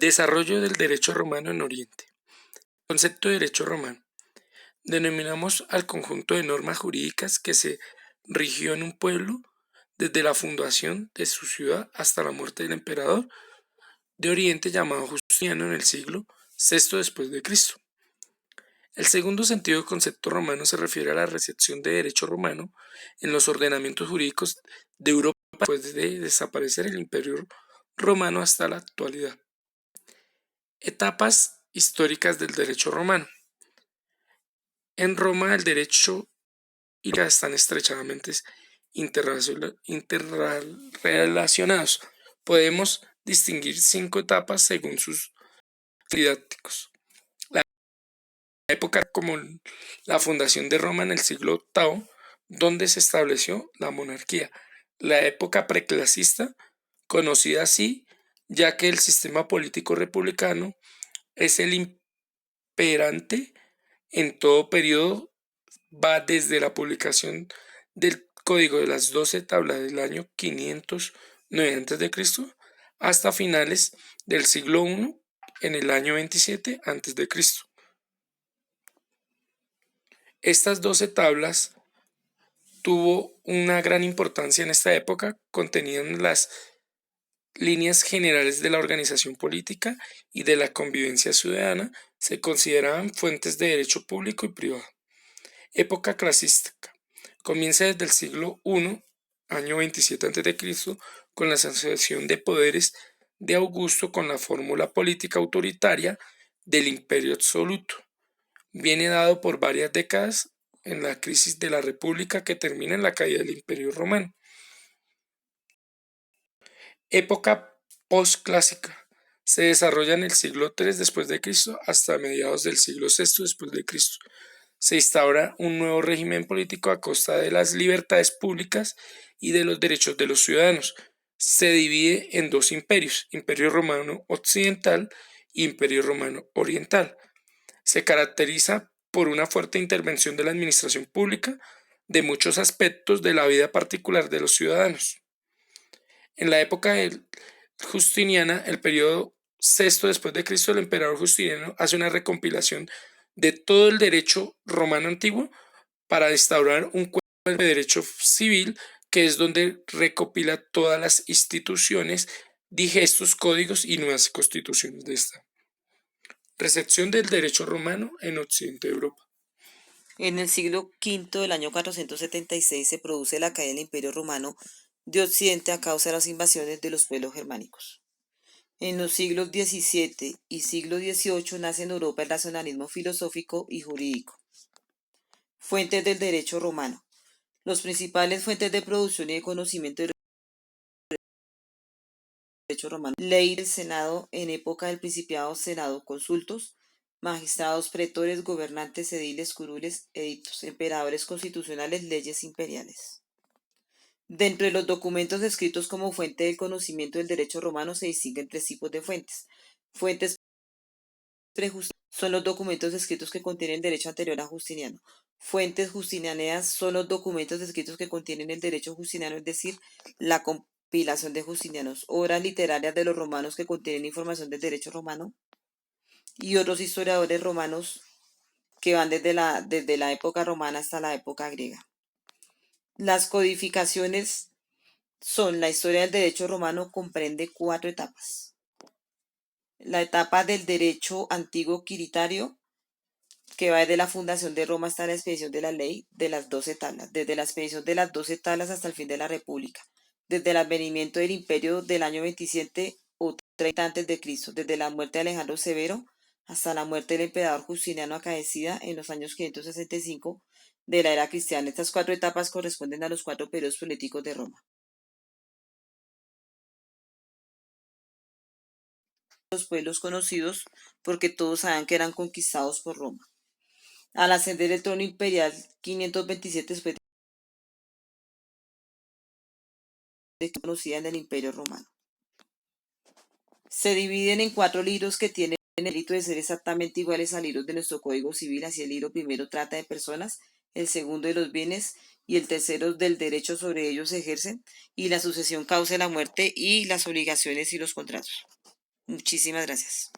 Desarrollo del derecho romano en Oriente. Concepto de derecho romano. Denominamos al conjunto de normas jurídicas que se rigió en un pueblo desde la fundación de su ciudad hasta la muerte del emperador de Oriente llamado Justiniano en el siglo VI después de Cristo. El segundo sentido del concepto romano se refiere a la recepción de derecho romano en los ordenamientos jurídicos de Europa después de desaparecer el imperio romano hasta la actualidad. Etapas históricas del derecho romano. En Roma el derecho y la están estrechamente interrelacionados. Podemos distinguir 5 etapas según sus didácticos. La época como la fundación de Roma en el siglo VIII, donde se estableció la monarquía. La época preclasista, conocida así, ya que el sistema político republicano es el imperante en todo periodo, va desde la publicación del Código de las 12 tablas del año 509 a.C. hasta finales del siglo I en el año 27 a.C. Estas 12 tablas tuvo una gran importancia en esta época, contenían las líneas generales de la organización política y de la convivencia ciudadana, se consideraban fuentes de derecho público y privado. Época clasística. Comienza desde el siglo I, año 27 a.C., con la asociación de poderes de Augusto con la fórmula política autoritaria del imperio absoluto. Viene dado por varias décadas en la crisis de la República que termina en la caída del Imperio Romano. Época postclásica. Se desarrolla en el siglo III después de Cristo hasta mediados del siglo VI después de Cristo. Se instaura un nuevo régimen político a costa de las libertades públicas y de los derechos de los ciudadanos. Se divide en 2 imperios, Imperio Romano Occidental e Imperio Romano Oriental. Se caracteriza por una fuerte intervención de la administración pública de muchos aspectos de la vida particular de los ciudadanos. En la época Justiniana, el periodo VI después de Cristo, el emperador Justiniano hace una recompilación de todo el derecho romano antiguo para instaurar un cuerpo de derecho civil que es donde recopila todas las instituciones, digestos, códigos y nuevas constituciones de esta. Recepción del derecho romano en Occidente de Europa. En el siglo V del año 476 se produce la caída del Imperio Romano de Occidente a causa de las invasiones de los pueblos germánicos. En los siglos XVII y siglo XVIII nace en Europa el racionalismo filosófico y jurídico. Fuentes del derecho romano. Los principales fuentes de producción y de conocimiento del derecho romano. Ley del Senado en época del Principado, Senado, consultos, magistrados, pretores, gobernantes, ediles, curules, edictos, emperadores constitucionales, leyes imperiales. Dentro de los documentos escritos como fuente del conocimiento del derecho romano se distinguen 3 tipos de fuentes. Fuentes son los documentos escritos que contienen derecho anterior a Justiniano. Fuentes justinianeas son los documentos escritos que contienen el derecho justiniano, es decir, la compilación de Justinianos. Obras literarias de los romanos que contienen información del derecho romano. Y otros historiadores romanos que van desde la época romana hasta la época griega. Las codificaciones son la historia del derecho romano, comprende 4 etapas. La etapa del derecho antiguo quiritario, que va desde la fundación de Roma hasta la expedición de la ley de las 12 tablas, desde la expedición de las 12 tablas hasta el fin de la República, desde el advenimiento del imperio del año 27 o 30 a.C., desde la muerte de Alejandro Severo hasta la muerte del emperador Justiniano acaecida en los años 565 de la era cristiana. Estas 4 etapas corresponden a los 4 periodos políticos de Roma. Los pueblos conocidos porque todos sabían que eran conquistados por Roma. Al ascender el trono imperial 527 después de conocida en el Imperio Romano. Se dividen en 4 libros que tienen el mérito de ser exactamente iguales a libros de nuestro Código Civil, así el libro primero trata de personas, el segundo de los bienes y el tercero del derecho sobre ellos se ejercen, y la sucesión, causa de la muerte y las obligaciones y los contratos. Muchísimas gracias.